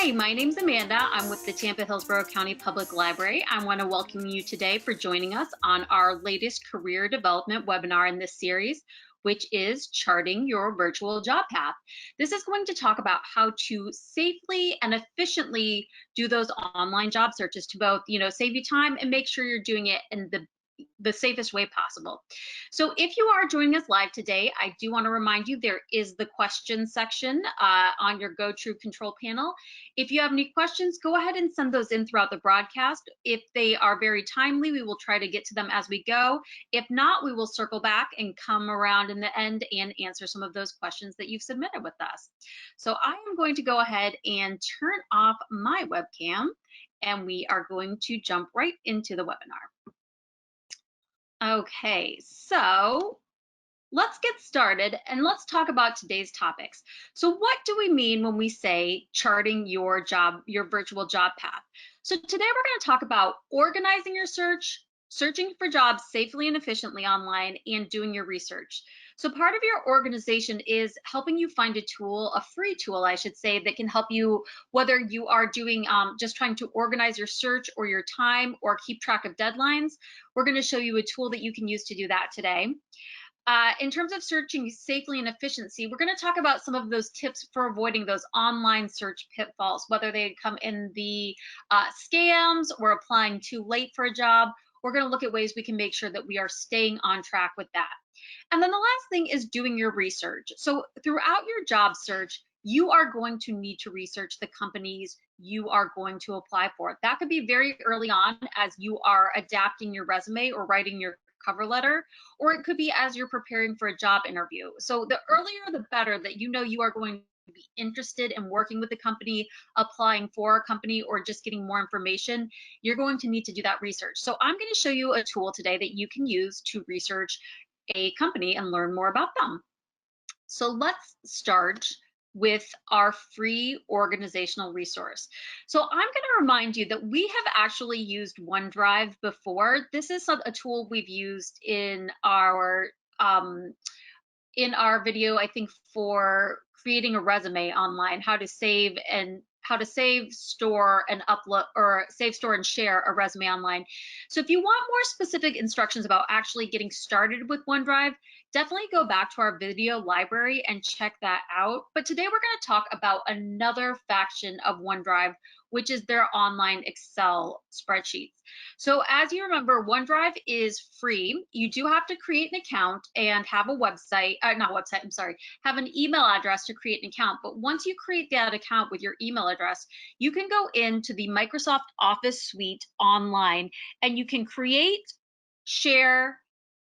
Hi, my name's Amanda. I'm with the Tampa Hillsborough County Public Library. I want to welcome you today for joining us on our latest career development webinar in this series, which is Charting Your Virtual Job Path. This is going to talk about how to safely and efficiently do those online job searches to both, save you time and make sure you're doing it in the safest way possible. So if you are joining us live today, I do want to remind you there is the question section on your GoTo control panel. If you have any questions, go ahead and send those in throughout the broadcast. If they are very timely, we will try to get to them as we go. If not, we will circle back and come around in the end and answer some of those questions that you've submitted with us. So I am going to go ahead and turn off my webcam, and we are going to jump right into the webinar. Okay, so let's get started and let's talk about today's topics. So what do we mean when we say charting your virtual job path? So today we're going to talk about organizing your search, searching for jobs safely and efficiently online, and doing your research. So part of your organization is helping you find a tool, a free tool, I should say, that can help you, whether you are doing just trying to organize your search or your time or keep track of deadlines. We're going to show you a tool that you can use to do that today. In terms of searching safely and efficiency, we're going to talk about some of those tips for avoiding those online search pitfalls, whether they come in the scams or applying too late for a job. We're going to look at ways we can make sure that we are staying on track with that. And then the last thing is doing your research. So throughout your job search, you are going to need to research the companies you are going to apply for. That could be very early on as you are adapting your resume or writing your cover letter, or it could be as you're preparing for a job interview. So the earlier the better that you are going to be interested in working with the company, applying for a company, or just getting more information, you're going to need to do that research. So I'm going to show you a tool today that you can use to research a company and learn more about them. So let's start with our free organizational resource. So I'm going to remind you that we have actually used OneDrive before. This is a tool we've used in our video, I think, for creating a resume online, how to save, store, and upload, or save, store, and share a resume online. So if you want more specific instructions about actually getting started with OneDrive, definitely go back to our video library and check that out. But today we're going to talk about another faction of OneDrive, which is their online Excel spreadsheets. So as you remember, OneDrive is free. You do have to create an account and have a website, have an email address to create an account. But once you create that account with your email address, you can go into the Microsoft Office suite online and you can create, share,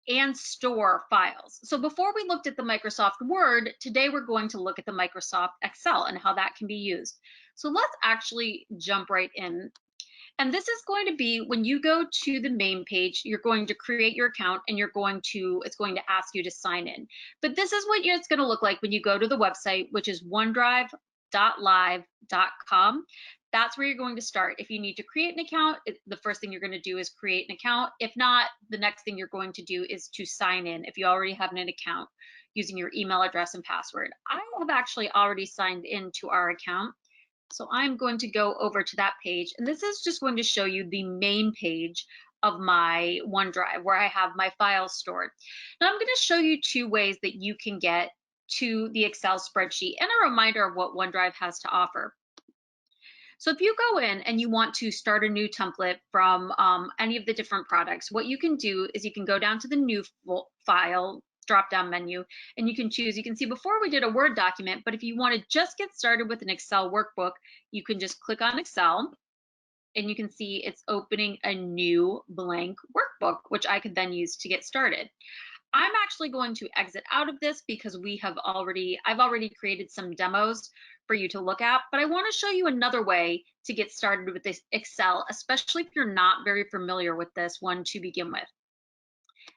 and store files. So before we looked at the Microsoft Word, today we're going to look at the Microsoft Excel and how that can be used. So let's actually jump right in. And this is going to be when you go to the main page, you're going to create your account and it's going to ask you to sign in. But this is what it's going to look like when you go to the website, which is onedrive.live.com. That's where you're going to start. If you need to create an account, the first thing you're going to do is create an account. If not, the next thing you're going to do is to sign in if you already have an account using your email address and password. I have actually already signed into our account. So I'm going to go over to that page, and this is just going to show you the main page of my OneDrive where I have my files stored. Now I'm going to show you two ways that you can get to the Excel spreadsheet and a reminder of what OneDrive has to offer. So if you go in and you want to start a new template from any of the different products, what you can do is you can go down to the new file drop-down menu and you can choose. You can see before we did a Word document, but if you want to just get started with an Excel workbook, you can just click on Excel and you can see it's opening a new blank workbook, which I could then use to get started. I'm actually going to exit out of this because I've already created some demos for you to look at, but I want to show you another way to get started with this Excel, especially if you're not very familiar with this one to begin with.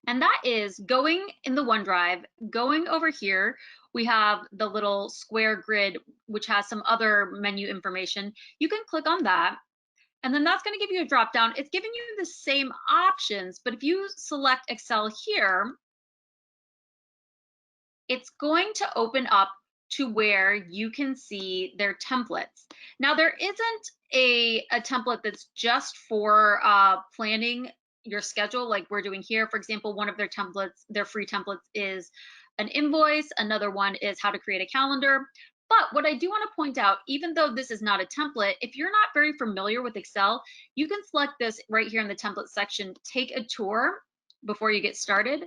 And that is going in the OneDrive, going over here, we have the little square grid, which has some other menu information. You can click on that. And then that's going to give you a drop down. It's giving you the same options, but if you select Excel here, it's going to open up to where you can see their templates. Now, there isn't a template that's just for planning your schedule like we're doing here. For example, one of their templates, their free templates, is an invoice. Another one is how to create a calendar. But what I do want to point out, even though this is not a template, if you're not very familiar with Excel, you can select this right here in the template section, take a tour before you get started.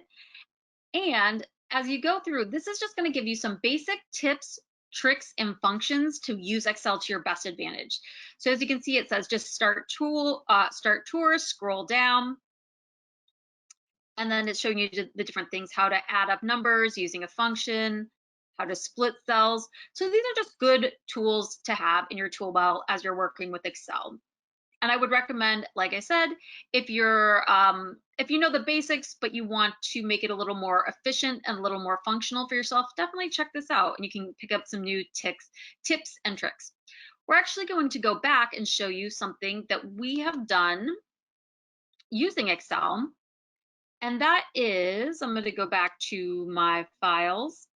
And as you go through, this is just going to give you some basic tips, tricks, and functions to use Excel to your best advantage. So as you can see, it says just start tour, scroll down, and then it's showing you the different things, how to add up numbers using a function, how to split cells. So these are just good tools to have in your tool belt as you're working with Excel. And I would recommend, like I said, if you know the basics, but you want to make it a little more efficient and a little more functional for yourself, definitely check this out and you can pick up some new tips and tricks. We're actually going to go back and show you something that we have done using Excel. And that is, I'm going to go back to my files.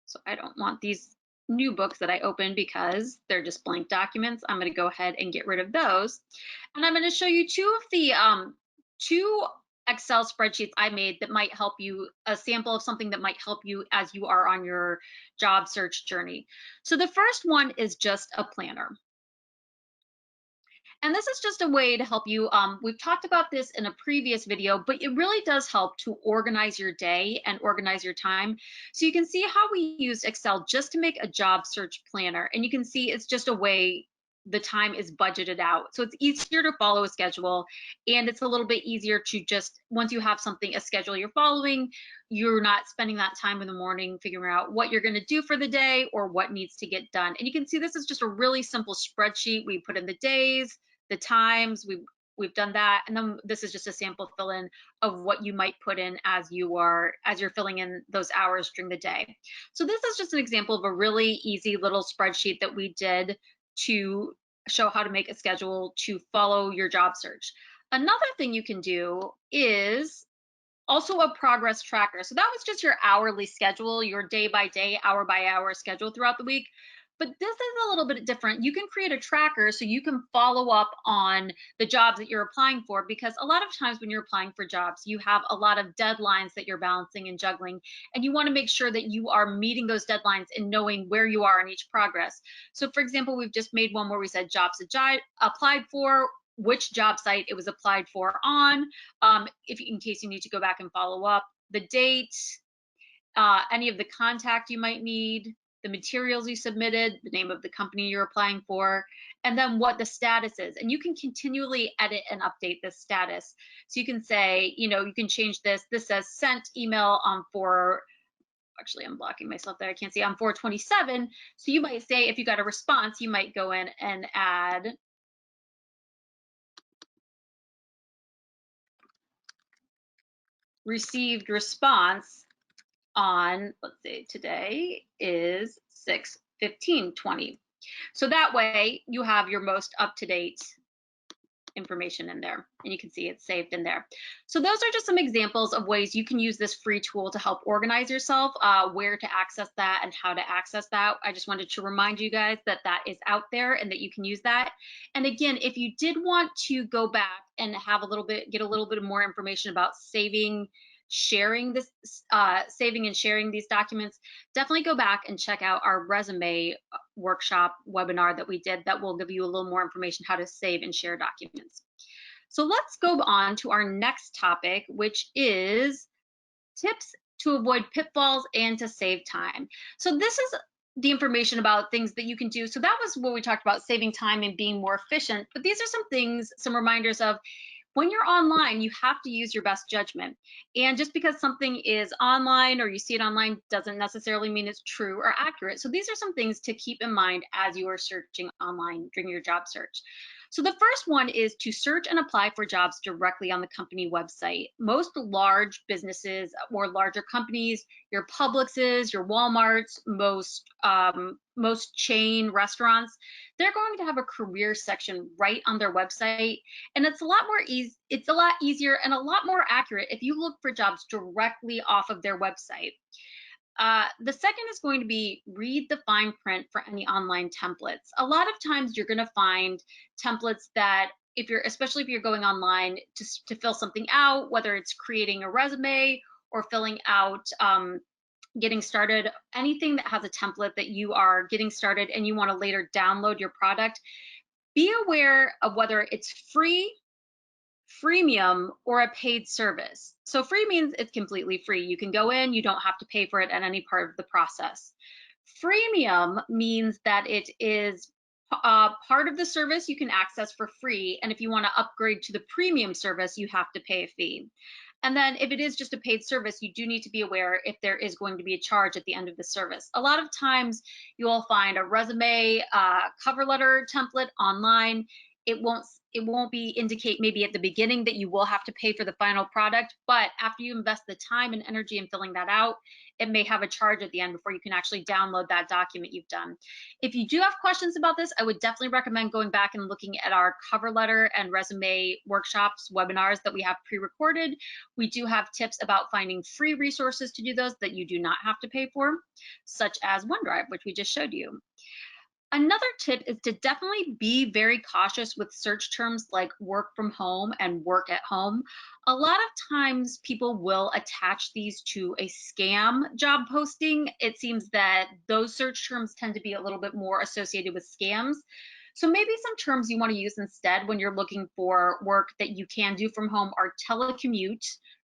So I don't want these new books that I opened because they're just blank documents. I'm going to go ahead and get rid of those. And I'm going to show you two of the two Excel spreadsheets I made that might help you, a sample of something that might help you as you are on your job search journey. So the first one is just a planner. And this is just a way to help you. We've talked about this in a previous video, but it really does help to organize your day and organize your time. So you can see how we used Excel just to make a job search planner. And you can see it's just a way the time is budgeted out. So it's easier to follow a schedule, and it's a little bit easier to just, once you have something, a schedule you're following, you're not spending that time in the morning figuring out what you're going to do for the day or what needs to get done. And you can see this is just a really simple spreadsheet. We put in the days, the times, we've done that, and then this is just a sample fill in of what you might put in as you're filling in those hours during the day. So this is just an example of a really easy little spreadsheet that we did to show how to make a schedule to follow your job search. Another thing you can do is also a progress tracker. So that was just your hourly schedule, your day by day, hour by hour schedule throughout the week. But this is a little bit different. You can create a tracker so you can follow up on the jobs that you're applying for, because a lot of times when you're applying for jobs, you have a lot of deadlines that you're balancing and juggling, and you want to make sure that you are meeting those deadlines and knowing where you are in each progress. So for example, we've just made one where we said jobs applied for, which job site it was applied for on, in case you need to go back and follow up, the date, any of the contact you might need, the materials you submitted, the name of the company you're applying for, and then what the status is. And you can continually edit and update this status. So you can say, you can change this. This says sent email actually I'm blocking myself there, I can't see, on 4/27. So you might say, if you got a response, you might go in and add received response on, let's say today is 6/15/20. So that way you have your most up-to-date information in there, and you can see it's saved in there. So those are just some examples of ways you can use this free tool to help organize yourself, where to access that and how to access that. I just wanted to remind you guys that that is out there and that you can use that. And again, if you did want to go back and have get a little bit more information about saving and sharing these documents, definitely go back and check out our resume workshop webinar that we did that will give you a little more information how to save and share documents. So let's go on to our next topic, which is tips to avoid pitfalls and to save time. So this is the information about things that you can do. So that was what we talked about, saving time and being more efficient. But these are some things, some reminders of when you're online, you have to use your best judgment. And just because something is online or you see it online doesn't necessarily mean it's true or accurate. So these are some things to keep in mind as you are searching online during your job search. So the first one is to search and apply for jobs directly on the company website. Most large businesses or larger companies, your Publixes, your Walmarts, most chain restaurants, they're going to have a career section right on their website, and it's a lot more easy. It's a lot easier and a lot more accurate if you look for jobs directly off of their website. The second is going to be read the fine print for any online templates. A lot of times you're going to find templates that especially if you're going online to fill something out, whether it's creating a resume or filling out, getting started, anything that has a template that you are getting started and you want to later download your product, be aware of whether it's free, freemium, or a paid service. So free means it's completely free. You can go in, you don't have to pay for it at any part of the process. Freemium means that it is part of the service you can access for free, and if you want to upgrade to the premium service, you have to pay a fee. And then if it is just a paid service, you do need to be aware if there is going to be a charge at the end of the service. A lot of times you will find a resume, cover letter template online. It won't be indicate maybe at the beginning that you will have to pay for the final product, but after you invest the time and energy in filling that out, it may have a charge at the end before you can actually download that document you've done. If you do have questions about this, I would definitely recommend going back and looking at our cover letter and resume workshops, webinars that we have pre-recorded. We do have tips about finding free resources to do those that you do not have to pay for, such as OneDrive, which we just showed you. Another tip is to definitely be very cautious with search terms like work from home and work at home. A lot of times people will attach these to a scam job posting. It seems that those search terms tend to be a little bit more associated with scams. So maybe some terms you want to use instead when you're looking for work that you can do from home are telecommute,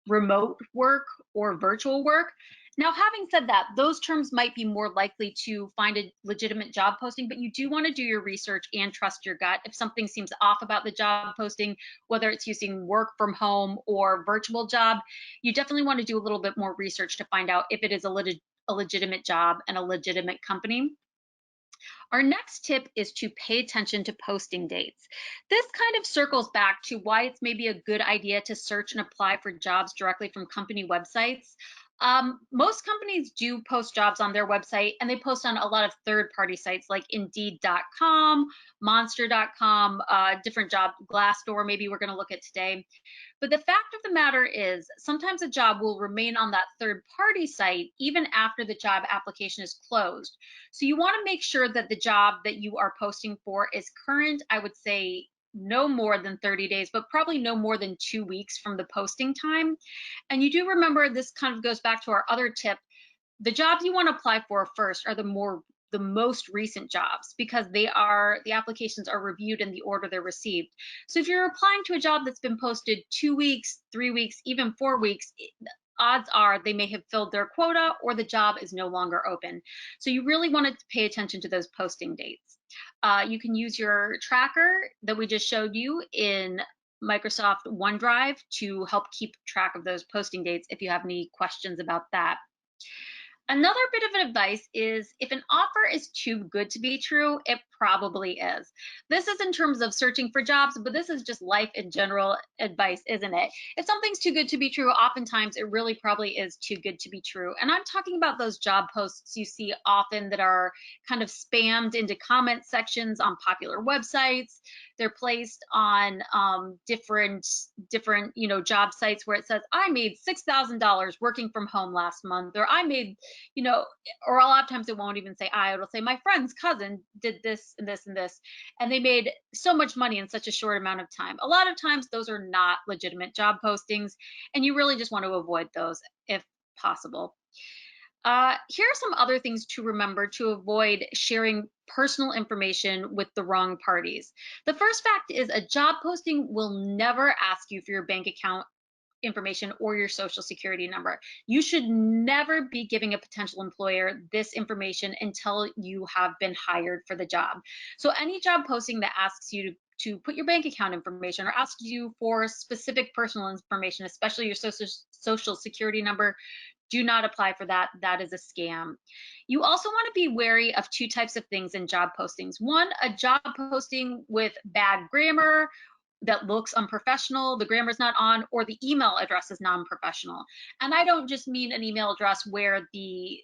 remote work, or virtual work. Now, having said that, those terms might be more likely to find a legitimate job posting, but you do want to do your research and trust your gut. If something seems off about the job posting, whether it's using work from home or virtual job, you definitely want to do a little bit more research to find out if it is a legitimate job and a legitimate company. Our next tip is to pay attention to posting dates. This kind of circles back to why it's maybe a good idea to search and apply for jobs directly from company websites. Most companies do post jobs on their website, and they post on a lot of third-party sites like Indeed.com, Monster.com, different job, Glassdoor, maybe we're going to look at today. But the fact of the matter is, sometimes a job will remain on that third-party site even after the job application is closed. So you want to make sure that the job that you are posting for is current. I would say no more than 30 days, but probably no more than 2 weeks from the posting time. And you do remember, this kind of goes back to our other tip, the jobs you want to apply for first are the most recent jobs, because the applications are reviewed in the order they're received. So if you're applying to a job that's been posted 2 weeks, 3 weeks, even 4 weeks, odds are they may have filled their quota or the job is no longer open. So you really want to pay attention to those posting dates. You can use your tracker that we just showed you in Microsoft OneDrive to help keep track of those posting dates if you have any questions about that. Another bit of advice is, if an offer is too good to be true, it probably is. This is in terms of searching for jobs, but this is just life in general advice, isn't it? If something's too good to be true, oftentimes it really probably is too good to be true. And I'm talking about those job posts you see often that are kind of spammed into comment sections on popular websites. They're placed on different job sites where it says, I made $6,000 working from home last month, or I made, or a lot of times it won't even say it'll say my friend's cousin did this and this and this, and they made so much money in such a short amount of time. A lot of times those are not legitimate job postings, and you really just want to avoid those if possible. Here are some other things to remember to avoid sharing personal information with the wrong parties. The first fact is, a job posting will never ask you for your bank account information or your social security number. You should never be giving a potential employer this information until you have been hired for the job. So any job posting that asks you to put your bank account information or asks you for specific personal information, especially your social security number, Do not apply for that. That is a scam. You also want to be wary of two types of things in job postings. One, a job posting with bad grammar that looks unprofessional, the grammar's not on, or the email address is non-professional. And I don't just mean an email address where the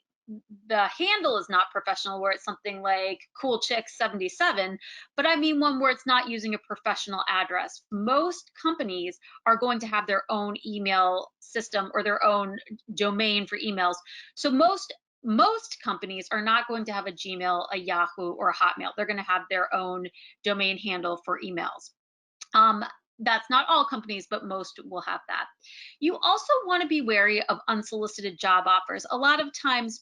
handle is not professional, where it's something like cool chick 77, but I mean one where it's not using a professional address. Most companies are going to have their own email system or their own domain for emails. So most companies are not going to have a Gmail, a Yahoo, or a Hotmail. They're going to have their own domain handle for emails. That's not all companies, but most will have that. You also want to be wary of unsolicited job offers. A lot of times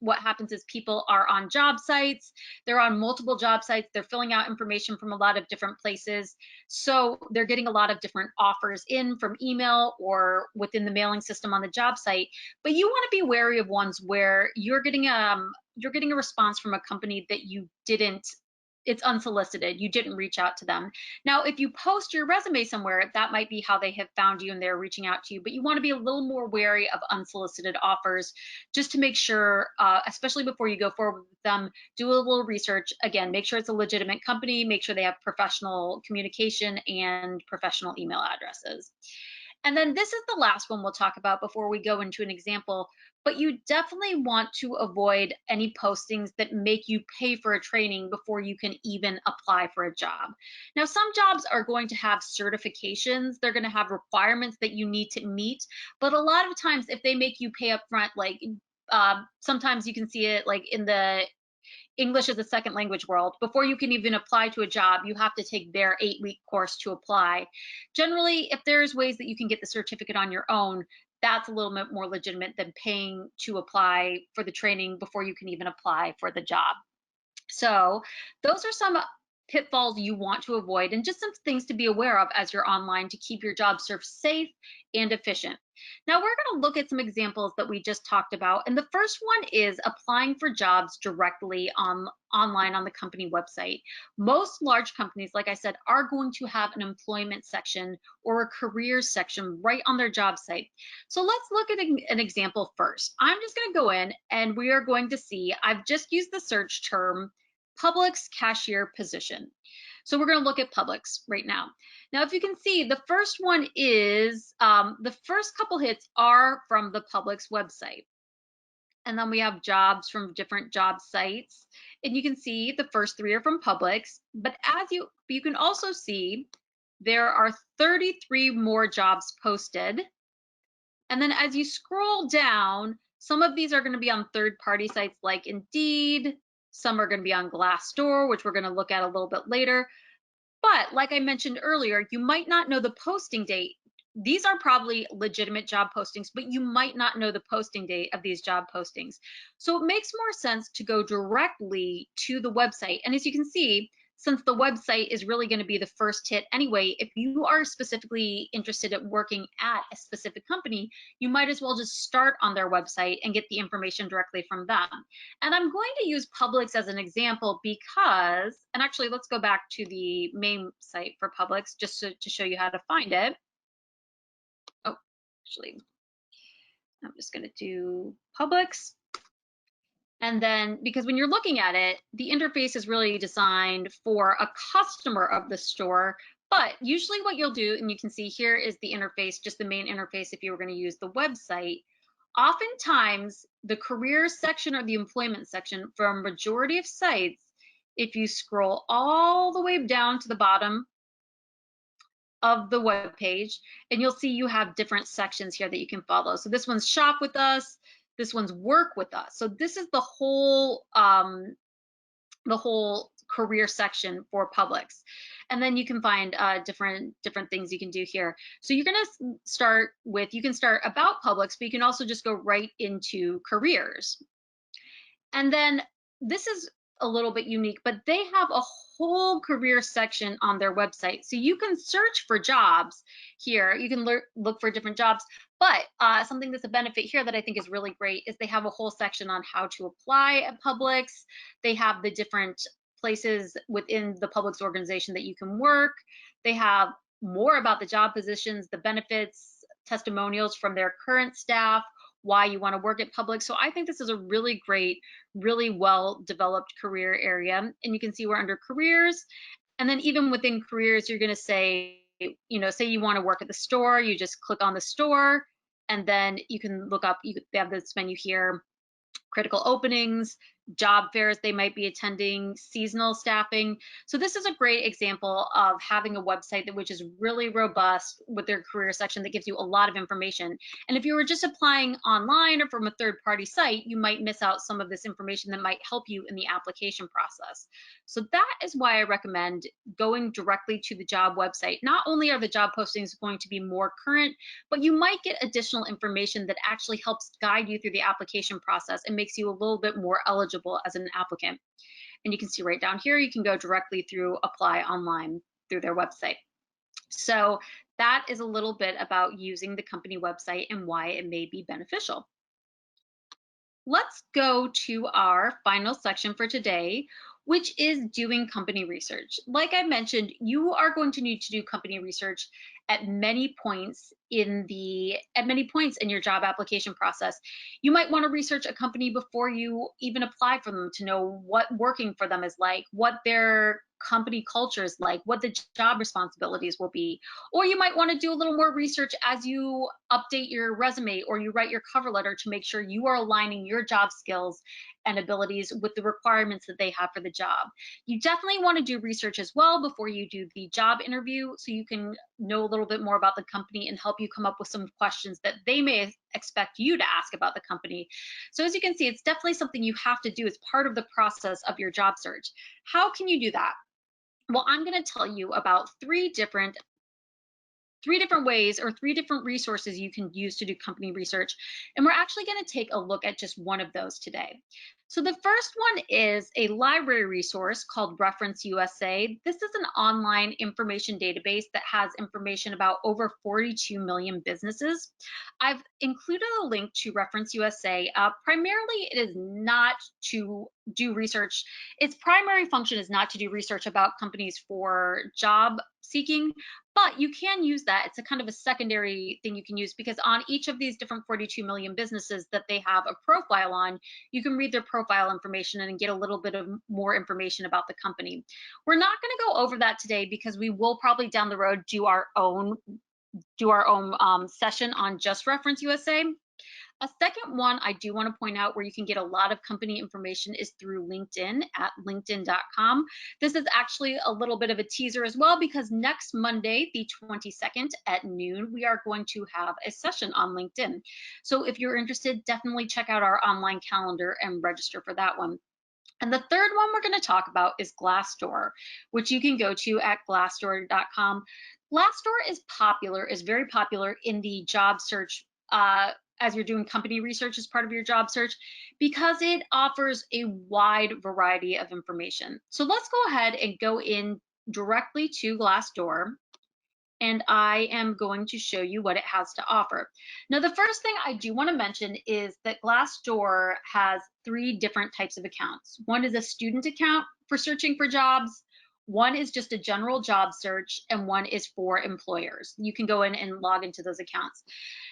what happens is people are on job sites, they're on multiple job sites, they're filling out information from a lot of different places. So they're getting a lot of different offers in from email or within the mailing system on the job site. But you want to be wary of ones where you're getting a response from a company that it's unsolicited. You didn't reach out to them. Now, if you post your resume somewhere, that might be how they have found you and they're reaching out to you, but you want to be a little more wary of unsolicited offers just to make sure, especially before you go forward with them, do a little research. Again, make sure it's a legitimate company, make sure they have professional communication and professional email addresses. And then this is the last one we'll talk about before we go into an example, but you definitely want to avoid any postings that make you pay for a training before you can even apply for a job. Now, some jobs are going to have certifications, they're going to have requirements that you need to meet, but a lot of times if they make you pay up front, like sometimes you can see it like in the English as a second language world, before you can even apply to a job, you have to take their 8-week course to apply. Generally, if there's ways that you can get the certificate on your own, that's a little bit more legitimate than paying to apply for the training before you can even apply for the job. So those are some pitfalls you want to avoid and just some things to be aware of as you're online to keep your job search safe and efficient. Now we're going to look at some examples that we just talked about. And the first one is applying for jobs directly online on the company website. Most large companies, like I said, are going to have an employment section or a careers section right on their job site. So let's look at an example first. I'm just going to go in and we are going to see, I've just used the search term Publix cashier position. So we're going to look at Publix right now. Now, if you can see, the first one is, the first couple hits are from the Publix website. And then we have jobs from different job sites. And you can see the first 3 are from Publix. But as you can also see, there are 33 more jobs posted. And then as you scroll down, some of these are going to be on third-party sites like Indeed. Some are going to be on Glassdoor, which we're going to look at a little bit later. But like I mentioned earlier, you might not know the posting date. These are probably legitimate job postings, but you might not know the posting date of these job postings. So it makes more sense to go directly to the website. And as you can see, since the website is really going to be the first hit anyway, if you are specifically interested in working at a specific company, you might as well just start on their website and get the information directly from them. And I'm going to use Publix as an example because, and actually let's go back to the main site for Publix just to show you how to find it. Oh, actually, I'm just going to do Publix. And then, because when you're looking at it, the interface is really designed for a customer of the store. But usually what you'll do, and you can see here is the interface, just the main interface if you were going to use the website. Oftentimes, the careers section or the employment section for a majority of sites, if you scroll all the way down to the bottom of the web page, and you'll see you have different sections here that you can follow. So this one's shop with us. This one's work with us. So this is the whole career section for Publix. And then you can find different things you can do here. So you're gonna start with, you can start about Publix, but you can also just go right into careers. And then this is a little bit unique, but they have a whole career section on their website. So you can search for jobs here. You can look for different jobs, but something that's a benefit here that I think is really great is they have a whole section on how to apply at Publix. They have the different places within the Publix organization that you can work. They have more about the job positions, the benefits, testimonials from their current staff, why you want to work at public. So I think this is a really great, really well developed career area. And you can see we're under careers. And then even within careers, you're going to say, say you want to work at the store, you just click on the store, and then you can look up, they have this menu here, critical openings, job fairs they might be attending, seasonal staffing. So this is a great example of having a website which is really robust with their career section that gives you a lot of information. And if you were just applying online or from a third-party site, you might miss out some of this information that might help you in the application process. So that is why I recommend going directly to the job website. Not only are the job postings going to be more current, but you might get additional information that actually helps guide you through the application process and makes you a little bit more eligible as an applicant. And you can see right down here, you can go directly through apply online through their website. So that is a little bit about using the company website and why it may be beneficial. Let's go to our final section for today, which is doing company research. Like I mentioned, you are going to need to do company research at many points in your job application process. You might want to research a company before you even apply for them to know what working for them is like, what their company culture is like, what the job responsibilities will be. Or you might want to do a little more research as you update your resume or you write your cover letter to make sure you are aligning your job skills and abilities with the requirements that they have for the job. You definitely want to do research as well before you do the job interview so you can know a little bit more about the company and help you come up with some questions that they may expect you to ask about the company. So as you can see, it's definitely something you have to do as part of the process of your job search. How can you do that? Well, I'm going to tell you about three different ways or three different resources you can use to do company research. And we're actually going to take a look at just one of those today. So the first one is a library resource called Reference USA. This is an online information database that has information about over 42 million businesses. I've included a link to Reference USA. Primarily, it is not to do research. Its primary function is not to do research about companies for job seeking, but you can use that. It's a kind of a secondary thing you can use because on each of these different 42 million businesses that they have a profile on, you can read their profile information and get a little bit of more information about the company. We're not going to go over that today because we will probably down the road do our own session on just Reference USA. A second one I do want to point out where you can get a lot of company information is through LinkedIn at linkedin.com. This is actually a little bit of a teaser as well because next Monday, the 22nd at noon, we are going to have a session on LinkedIn. So if you're interested, definitely check out our online calendar and register for that one. And the third one we're going to talk about is Glassdoor, which you can go to at glassdoor.com. Glassdoor is very popular in the job search as you're doing company research as part of your job search because it offers a wide variety of information. So let's go ahead and go in directly to Glassdoor. And I am going to show you what it has to offer. Now, the first thing I do want to mention is that Glassdoor has three different types of accounts. One is a student account for searching for jobs, one is just a general job search, and one is for employers. You can go in and log into those accounts.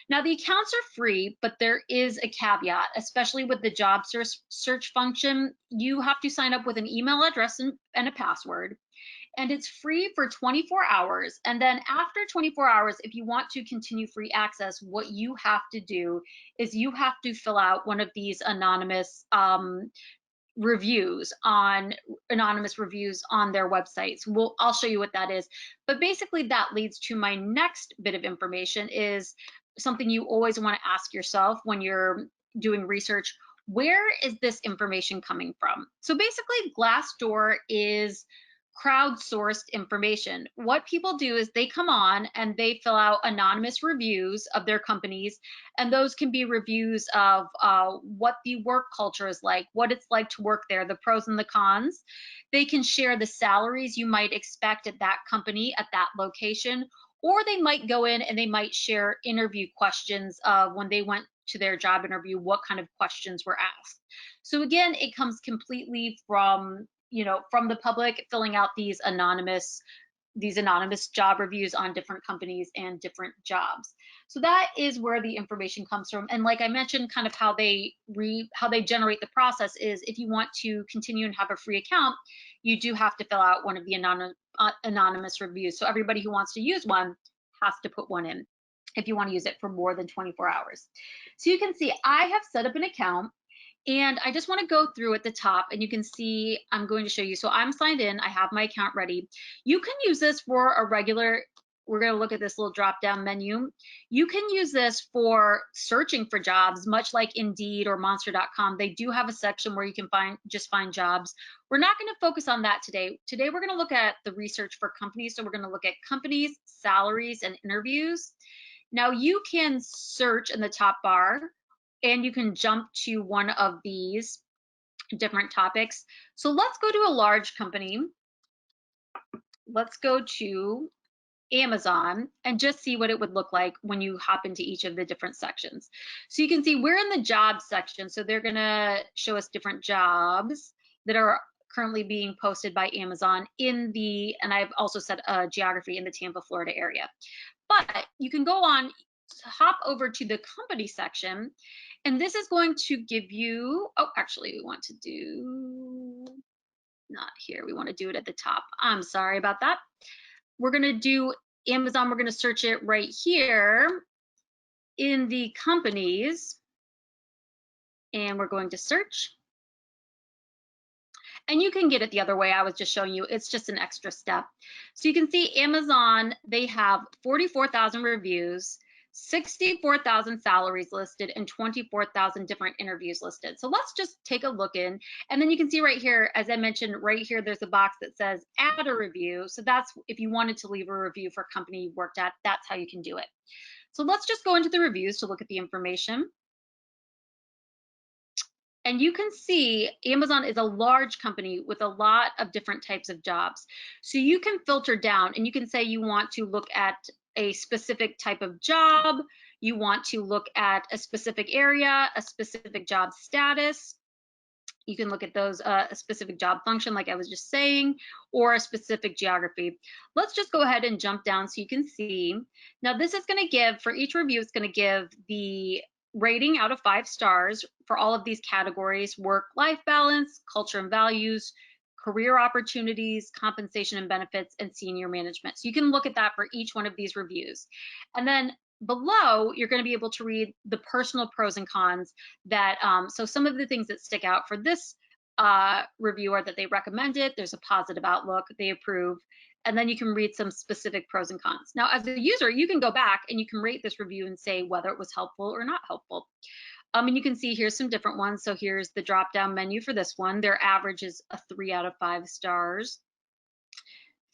Now, the accounts are free, but there is a caveat, especially with the job search function. You have to sign up with an email address and a password. And it's free for 24 hours. And then after 24 hours, if you want to continue free access, what you have to do is you have to fill out one of these anonymous reviews on their websites. I'll show you what that is. But basically that leads to my next bit of information is something you always want to ask yourself when you're doing research. Where is this information coming from? So basically Glassdoor is crowdsourced information. What people do is they come on and they fill out anonymous reviews of their companies, and those can be reviews of what the work culture is like, what it's like to work there, the pros and the cons. They can share the salaries you might expect at that company at that location, or they might go in and they might share interview questions of when they went to their job interview, what kind of questions were asked. So again, it comes completely from the public filling out these anonymous these anonymous job reviews on different companies and different jobs. So that is where the information comes from. And like I mentioned, kind of how they generate the process is if you want to continue and have a free account, you do have to fill out one of the anonymous reviews. So everybody who wants to use one has to put one in if you want to use it for more than 24 hours. So you can see I have set up an account. And I just want to go through at the top, and you can see I'm going to show you. So I'm signed in, I have my account ready. You can use this for a regular, we're going to look at this little drop down menu. You can use this for searching for jobs, much like Indeed or monster.com. They do have a section where you can find jobs. We're not going to focus on that today. Today we're going to look at the research for companies. So we're going to look at companies, salaries, and interviews. Now you can search in the top bar, and you can jump to one of these different topics. So let's go to a large company. Let's go to Amazon and just see what it would look like when you hop into each of the different sections. So you can see we're in the jobs section. So they're gonna show us different jobs that are currently being posted by Amazon in the, and I've also set a geography in the Tampa, Florida area. But you can go on, hop over to the company section, and this is going to give you, oh, actually we want to do, not here, we want to do it at the top. I'm sorry about that. We're going to do Amazon, we're going to search it right here in the companies, and we're going to search. And you can get it the other way. I was just showing you, it's just an extra step. So you can see Amazon, they have 44,000 reviews, 64,000 salaries listed, and 24,000 different interviews listed. So let's just take a look in. And then you can see right here, as I mentioned, right here, there's a box that says add a review. So that's if you wanted to leave a review for a company you worked at, that's how you can do it. So let's just go into the reviews to look at the information. And you can see Amazon is a large company with a lot of different types of jobs. So you can filter down and you can say you want to look at a specific type of job, you want to look at a specific area, a specific job status. You can look at those, a specific job function, like I was just saying, or a specific geography. Let's just go ahead and jump down so you can see. Now this is going to give, for each review, it's going to give the rating out of 5 stars for all of these categories: work-life balance, culture and values, career opportunities, compensation and benefits, and senior management. So you can look at that for each one of these reviews. And then below, you're going to be able to read the personal pros and cons that, so some of the things that stick out for this review are that they recommend it, there's a positive outlook, they approve, and then you can read some specific pros and cons. Now, as a user, you can go back and you can rate this review and say whether it was helpful or not helpful. And you can see here's some different ones. So here's the drop down menu for this one. Their average is a 3 out of 5 stars.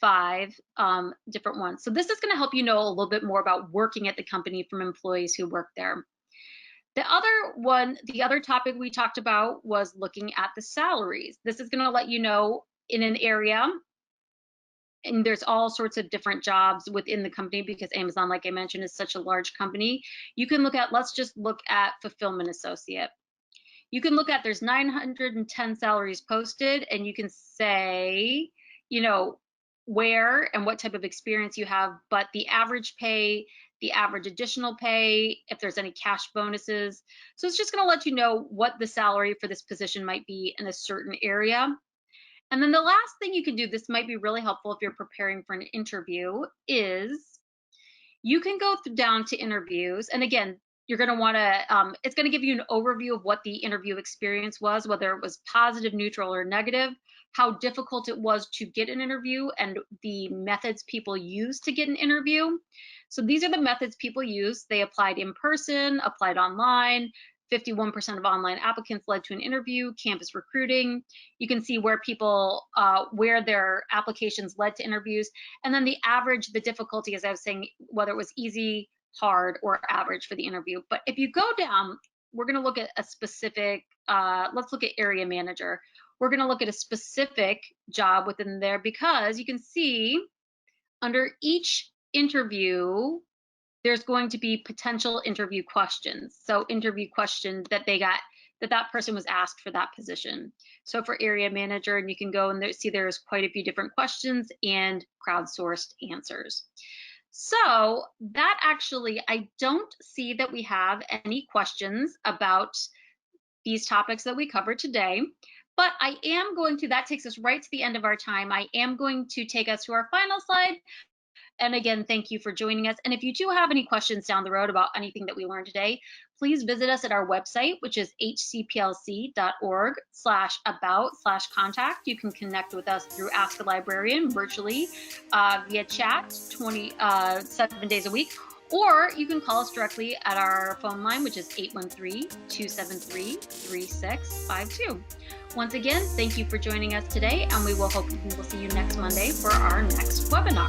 5 different ones. So this is going to help you know a little bit more about working at the company from employees who work there. The other topic we talked about was looking at the salaries. This is going to let you know in an area, and there's all sorts of different jobs within the company because Amazon, like I mentioned, is such a large company. You can look at, let's just look at fulfillment associate. You can look at, there's 910 salaries posted, and you can say, you know, where and what type of experience you have, but the average pay, the average additional pay, if there's any cash bonuses. So it's just going to let you know what the salary for this position might be in a certain area. And then the last thing you can do, this might be really helpful if you're preparing for an interview, is you can go down to interviews. And again, you're going to want to, it's going to give you an overview of what the interview experience was, whether it was positive, neutral, or negative, how difficult it was to get an interview, and the methods people use to get an interview. So these are the methods people use. They applied in person, applied online. 51% of online applicants led to an interview. Campus recruiting. You can see where people, where their applications led to interviews. And then the average, the difficulty, as I was saying, whether it was easy, hard, or average for the interview. But if you go down, we're going to look at a specific, let's look at area manager. We're going to look at a specific job within there, because you can see under each interview, there's going to be potential interview questions. So interview questions that they got that that person was asked for that position. So for area manager, and you can go and see there's quite a few different questions and crowdsourced answers. So that actually, I don't see that we have any questions about these topics that we covered today. But I am going to, that takes us right to the end of our time. I am going to take us to our final slide. And again, thank you for joining us. And if you do have any questions down the road about anything that we learned today, please visit us at our website, which is hcplc.org/about/contact. You can connect with us through Ask a Librarian virtually via chat 7 days a week. Or you can call us directly at our phone line, which is 813-273-3652. Once again, thank you for joining us today, and we will see you next Monday for our next webinar.